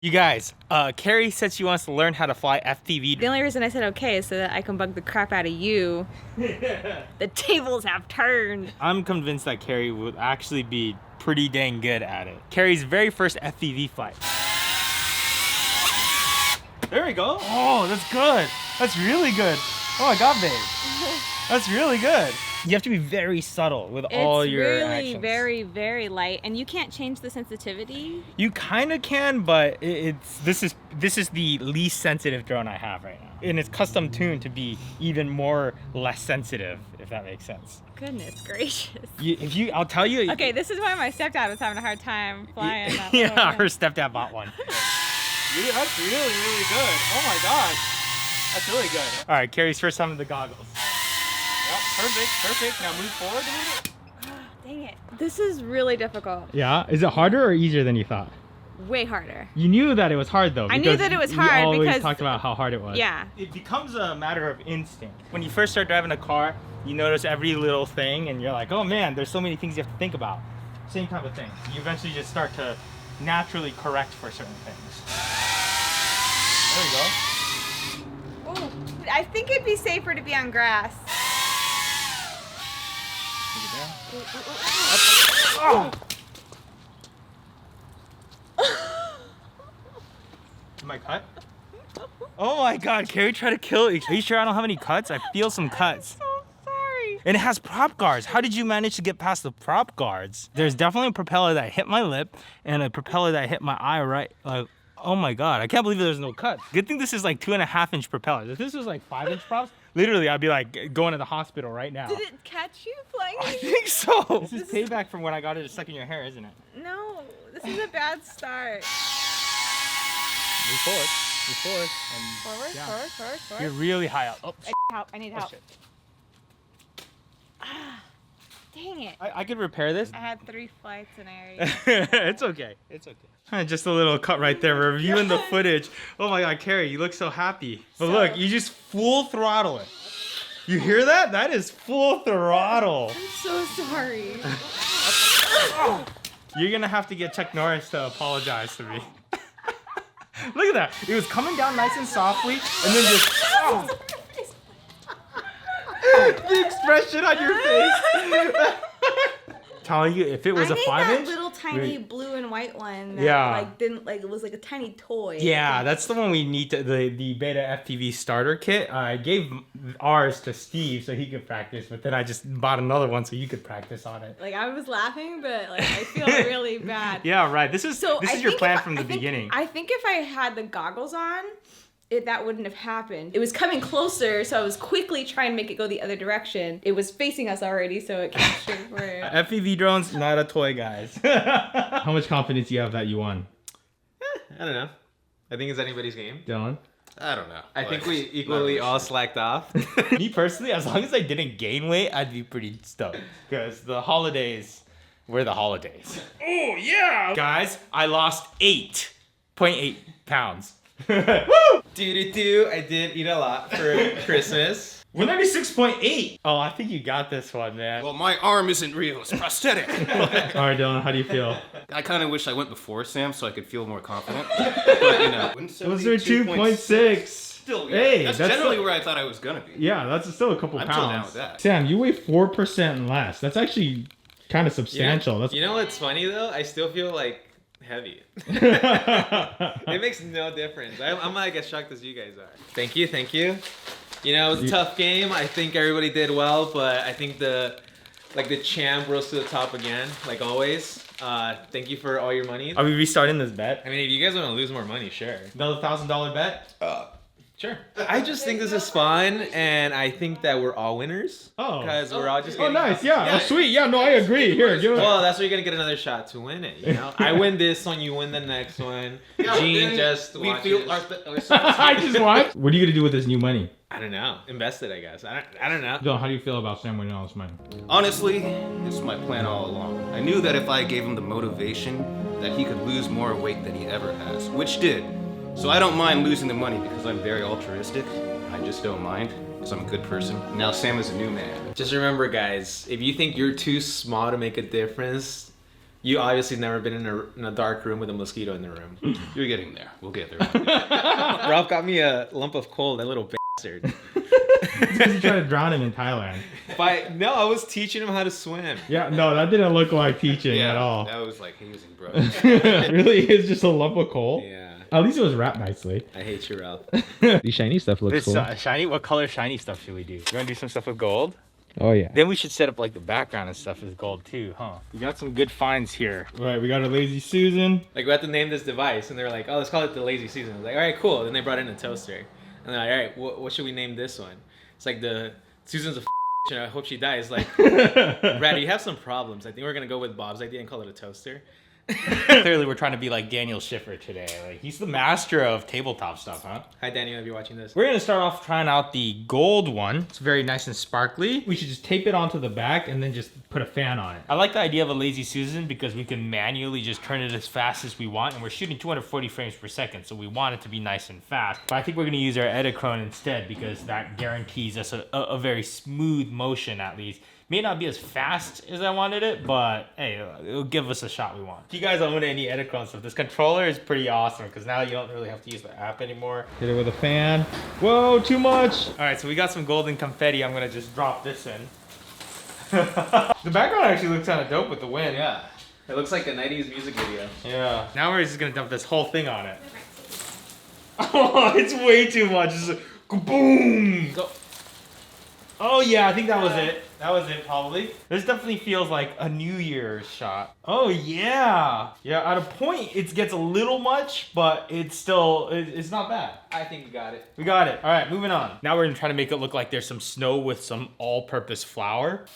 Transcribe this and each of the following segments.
You guys, Carrie said she wants to learn how to fly FPV. The only reason I said okay is so that I can bug the crap out of you. The tables have turned. I'm convinced that Carrie would actually be pretty dang good at it. Carrie's very first FPV flight. There we go. Oh, that's good. That's really good. Oh my God, babe. That's really good. You have to be very subtle with all your actions. It's really very light, and you can't change the sensitivity. You kind of can, but this is the least sensitive drone I have right now, and it's custom tuned to be even more less sensitive, if that makes sense. Goodness gracious. I'll tell you. Okay, this is why my stepdad was having a hard time flying. Yeah, her stepdad bought one. That's really good. Oh my God, that's really good. All right, Carrie's first time with the goggles. Yep, perfect. Now move forward a little bit. Dang it. This is really difficult. Yeah, is it harder or easier than you thought? Way harder. You knew that it was hard though. I knew that it was hard always because talked about how hard it was. Yeah. It becomes a matter of instinct. When you first start driving a car, you notice every little thing and you're like, oh man, there's so many things you have to think about. Same type of thing. You eventually just start to naturally correct for certain things. There we go. Ooh, I think it'd be safer to be on grass. Oh. Am I cut? Oh my God, Carrie tried to kill it. Are you sure I don't have any cuts? I feel some cuts. I'm so sorry. And it has prop guards. How did you manage to get past the prop guards? There's definitely a propeller that hit my lip and a propeller that hit my eye right. Oh my God, I can't believe there's no cut. Good thing this is like 2.5-inch propellers. If this was like 5-inch props, literally I'd be like going to the hospital right now. Did it catch you flying? I think so. This is payback from when I got it stuck in your hair, isn't it? No, this is a bad start. Move forward. And Forward. You're really high up. Oh, I need help. Dang it. I could repair this. I had 3 flights and I It's okay. Just a little cut right there. We're reviewing the footage. Oh my God, Carrie, you look so happy. But look, you just full throttle it. You hear that? That is full throttle. I'm so sorry. You're gonna have to get Chuck Norris to apologize to me. Look at that. It was coming down nice and softly, and then just. Oh. The expression on your face. Telling you, if it was a 5-inch. I made that little tiny blue and white one. That, it was like a tiny toy. Yeah, that's the one we need to, the Beta FPV starter kit. I gave ours to Steve so he could practice, but then I just bought another one so you could practice on it. Like I was laughing, but like I feel really bad. Yeah, right. This is your plan from the beginning. I think if I had the goggles on, that wouldn't have happened. It was coming closer, so I was quickly trying to make it go the other direction. It was facing us already, so it came straight for it. FPV drones, not a toy, guys. How much confidence do you have that you won? I don't know. I think it's anybody's game. Dylan? I don't know. I think we equally all slacked off. Me personally, as long as I didn't gain weight, I'd be pretty stoked. Because the holidays were the holidays. Oh, yeah! Guys, I lost 8.8 pounds. Woo! I did eat a lot for Christmas. 196.8. Oh, I think you got this one, man. Well, my arm isn't real. It's prosthetic. All right, Dylan, how do you feel? I kind of wish I went before Sam so I could feel more confident. But, you know. Those are 2.6. Still, yeah. Hey, that's generally where I thought I was going to be. Yeah, that's still a couple pounds. I'm still down with that. Sam, you weigh 4% less. That's actually kind of substantial. You know what's funny, though? I still feel like heavy. It makes no difference. I'm like as shocked as you guys are. Thank you. You know, it was a tough game. I think everybody did well, but I think the champ rose to the top again, like always. Thank you for all your money. Are we restarting this bet? I mean, if you guys want to lose more money, sure. Another $1,000 bet? Sure. I just think this is fun, and I think that we're all winners. Oh. Because we're all just getting... Oh, nice. Yeah. Oh, sweet. Yeah, no, I agree. Here, give it. Well, that's where you're going to get another shot to win it, you know? I win this one, you win the next one. Gene just watches. I just watched. What are you going to do with this new money? I don't know. Invest it, I guess. I don't know. John, how do you feel about Sam winning all this money? Honestly, this is my plan all along. I knew that if I gave him the motivation, that he could lose more weight than he ever has, which did. So I don't mind losing the money because I'm very altruistic. I just don't mind because I'm a good person. Now Sam is a new man. Just remember, guys, if you think you're too small to make a difference, You obviously never been in a dark room with a mosquito in the room. You're getting there. We'll get there. Ralph got me a lump of coal, that little bastard. Because you tried to drown him in Thailand. No, I was teaching him how to swim. Yeah, no, that didn't look like teaching at all. That was like hazing, bro. Really is just a lump of coal? Yeah. At least it was wrapped nicely. I hate you, Ralph. The shiny stuff looks This cool. shiny, what color shiny stuff should we do? You want to do some stuff with gold? Oh yeah. Then we should set up like the background and stuff with gold too, huh? We got some good finds here. All right, we got a Lazy Susan. Like, we had to name this device, and they were like, oh, let's call it the Lazy Susan. I was like, all right, cool. Then they brought in a toaster. And they're like, all right, what should we name this one? It's like the Susan's a and I hope she dies. Like, Brad, you have some problems. I think we're going to go with Bob's idea and call it a toaster. Clearly, we're trying to be like Daniel Schiffer today. Like, he's the master of tabletop stuff, huh? Hi, Daniel, if you're watching this. We're gonna start off trying out the gold one. It's very nice and sparkly. We should just tape it onto the back and then just put a fan on it. I like the idea of a Lazy Susan because we can manually just turn it as fast as we want, and we're shooting 240 frames per second, so we want it to be nice and fast. But I think we're gonna use our Edichrone instead because that guarantees us a very smooth motion at least. May not be as fast as I wanted it, but hey, it'll give us a shot we want. If you guys own any Edichrone stuff, this controller is pretty awesome because now you don't really have to use the app anymore. Hit it with a fan. Whoa, too much. All right, so we got some golden confetti. I'm gonna just drop this in. The background actually looks kind of dope with the wind. Yeah. It looks like a 90s music video. Yeah. Now we're just gonna dump this whole thing on it. Oh, it's way too much. It's like, boom. Go. Oh yeah, I think that was it. That was it, probably. This definitely feels like a New Year's shot. Oh yeah. Yeah, at a point, it gets a little much, but it's still, it's not bad. I think you got it. We got it. All right, moving on. Now we're gonna try to make it look like there's some snow with some all-purpose flour.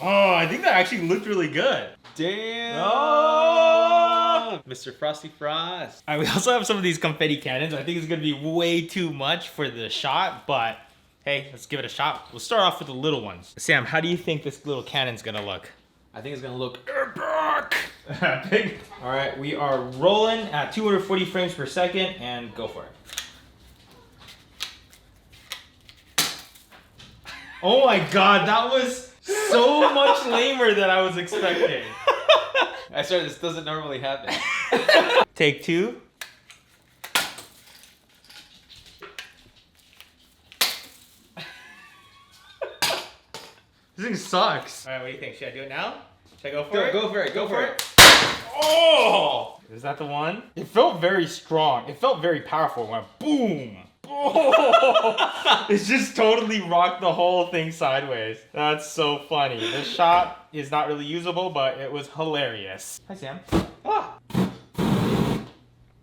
Oh, I think that actually looked really good. Damn. Oh! Mr. Frosty Frost. All right, we also have some of these confetti cannons. I think it's gonna be way too much for the shot, but hey, let's give it a shot. We'll start off with the little ones. Sam, how do you think this little cannon's gonna look? I think it's gonna look Epic. All right, we are rolling at 240 frames per second and go for it. Oh my God, that was so much lamer than I was expecting. I swear this doesn't normally happen. Take two. This thing sucks. All right, what do you think? Should I do it now? Should I go for it? Go for it. Go for it. Oh! Is that the one? It felt very strong. It felt very powerful. It went boom. Oh! It just totally rocked the whole thing sideways. That's so funny. This shot is not really usable, but it was hilarious. Hi, Sam. Ah!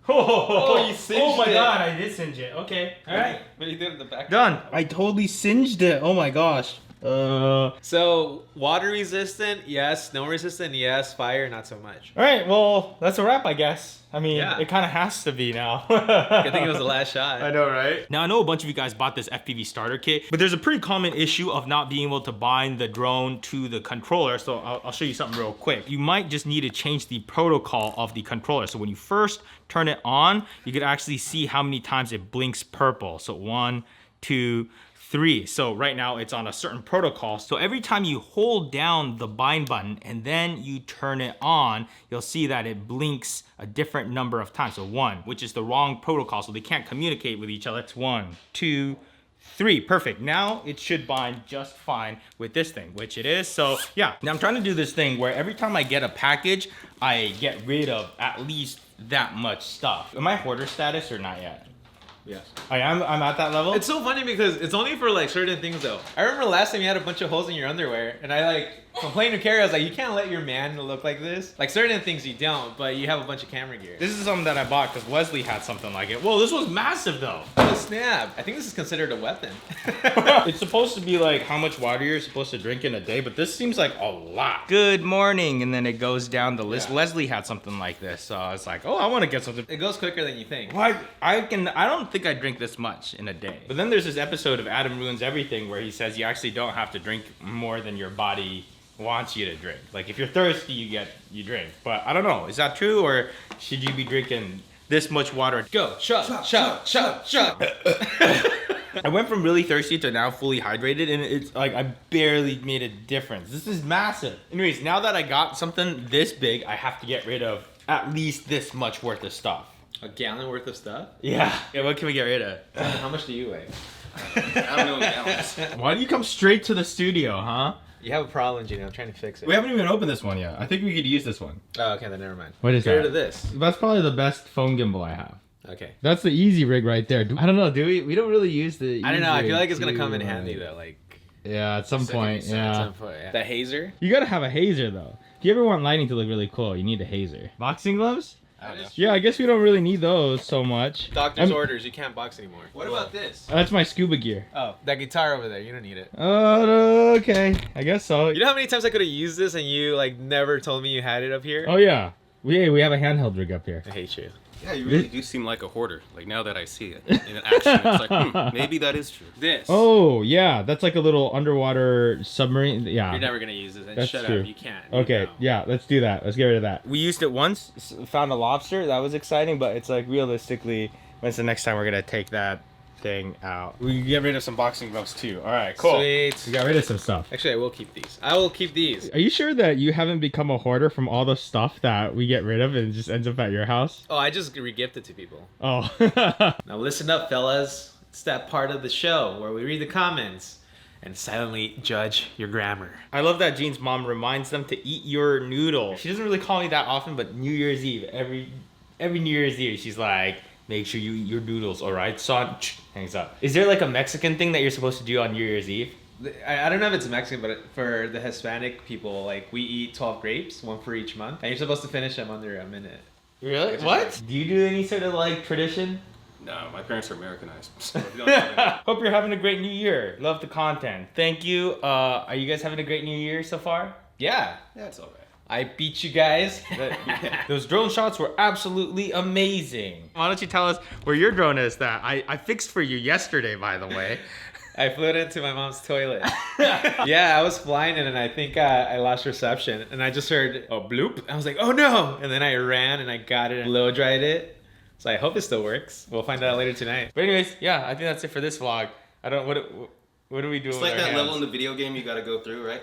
Oh, you singed oh my it. God, I did singe it. Okay, all right. What do you do in the back? Done. I totally singed it. Oh my gosh. So, water resistant, yes. Snow resistant, yes. Fire, not so much. All right, well, that's a wrap, I guess. I mean, Yeah. it kind of has to be now. I think it was the last shot. I know, right? Now, I know a bunch of you guys bought this FPV starter kit, but there's a pretty common issue of not being able to bind the drone to the controller, so I'll show you something real quick. You might just need to change the protocol of the controller. So when you first turn it on, you could actually see how many times it blinks purple. So 1, 2, 3. So right now it's on a certain protocol. So every time you hold down the bind button and then you turn it on, you'll see that it blinks a different number of times. So 1, which is the wrong protocol, so they can't communicate with each other. It's 1, 2, 3. Perfect. Now it should bind just fine with this thing, which it is. So yeah, now I'm trying to do this thing where every time I get a package, I get rid of at least that much stuff. Am I hoarder status or not yet? Yes. I'm at that level. It's so funny because it's only for like certain things though. I remember last time you had a bunch of holes in your underwear and I like complained to Carrie. I was like, you can't let your man look like this. Like certain things you don't, but you have a bunch of camera gear. This is something that I bought because Wesley had something like it. Whoa, this was massive though. Oh snap. I think this is considered a weapon. It's supposed to be like how much water you're supposed to drink in a day, but this seems like a lot. Good morning, and then it goes down the list. Yeah. Leslie had something like this, so I was like, oh, I want to get something. It goes quicker than you think. Well, I don't think I drink this much in a day. But then there's this episode of Adam Ruins Everything where he says you actually don't have to drink more than your body wants you to drink. Like if you're thirsty, you drink. But I don't know, is that true, or should you be drinking this much water? Go, shot. I went from really thirsty to now fully hydrated, and it's like I barely made a difference. This is massive. Anyways, now that I got something this big, I have to get rid of at least this much worth of stuff. A gallon worth of stuff? Yeah. What can we get rid of? How much do you weigh? I don't know gallons. Why do you come straight to the studio, huh? You have a problem, Gino. I'm trying to fix it. We haven't even opened this one yet. I think we could use this one. Oh, okay, then never mind. What is Get rid that? of this. That's probably the best phone gimbal I have. Okay. That's the easy rig right there. I don't know. Do we? We don't really use the. I don't know. I feel easy like it's gonna rig come in too, handy like- though. Like Yeah, at some point. At Yeah. some point, yeah. The hazer. You gotta have a hazer though. If you ever want lighting to look really cool, you need a hazer. Boxing gloves? I don't know. Yeah, I guess we don't really need those so much. Doctor's I'm- orders. You can't box anymore. What about this? That's my scuba gear. Oh, that guitar over there. You don't need it. Oh, okay. I guess so. You know how many times I could have used this and you like never told me you had it up here? Oh yeah. We have a handheld rig up here. I hate you. Yeah, you really do seem like a hoarder. Like now that I see it in action, it's like, maybe that is true. This. Oh yeah, that's like a little underwater submarine. Yeah. You're never gonna use this. And That's shut true. up. You can't. Okay, yeah, let's do that. Let's get rid of that. We used it once, found a lobster. That was exciting, but it's like realistically, when's the next time we're gonna take that thing out? We can get rid of some boxing gloves too. All right, cool. We Sweet. got rid of some stuff. Actually, I will keep these. I will keep these. Are you sure that you haven't become a hoarder from all the stuff that we get rid of and it just ends up at your house? Oh, I just re-gift it to people. Oh. Now listen up, fellas. It's that part of the show where we read the comments and silently judge your grammar. I love that Jean's mom reminds them to eat your noodle. She doesn't really call me that often, but New Year's Eve, every New Year's Eve, she's like, make sure you eat your noodles, all right, son? Hangs up. Is there like a Mexican thing that you're supposed to do on New Year's Eve? I don't know if it's Mexican, but for the Hispanic people, like we eat 12 grapes, one for each month, and you're supposed to finish them under a minute. Really? Which is What? nice. Do you do any sort of like tradition? No, my parents are Americanized. So we don't have any. Hope you're having a great New Year. Love the content. Thank you. Are you guys having a great New Year so far? Yeah, Yeah, it's all right. I beat you guys. Those drone shots were absolutely amazing. Why don't you tell us where your drone is that I fixed for you yesterday, by the way. I flew it into my mom's toilet. Yeah, I was flying it and I think I lost reception and I just heard a bloop. I was like, oh no! And then I ran and I got it and blow dried it. So I hope it still works. We'll find out later tonight. But anyways, yeah, I think that's it for this vlog. I don't what do we do It's with like our that hands? level in the video game you gotta go through, right?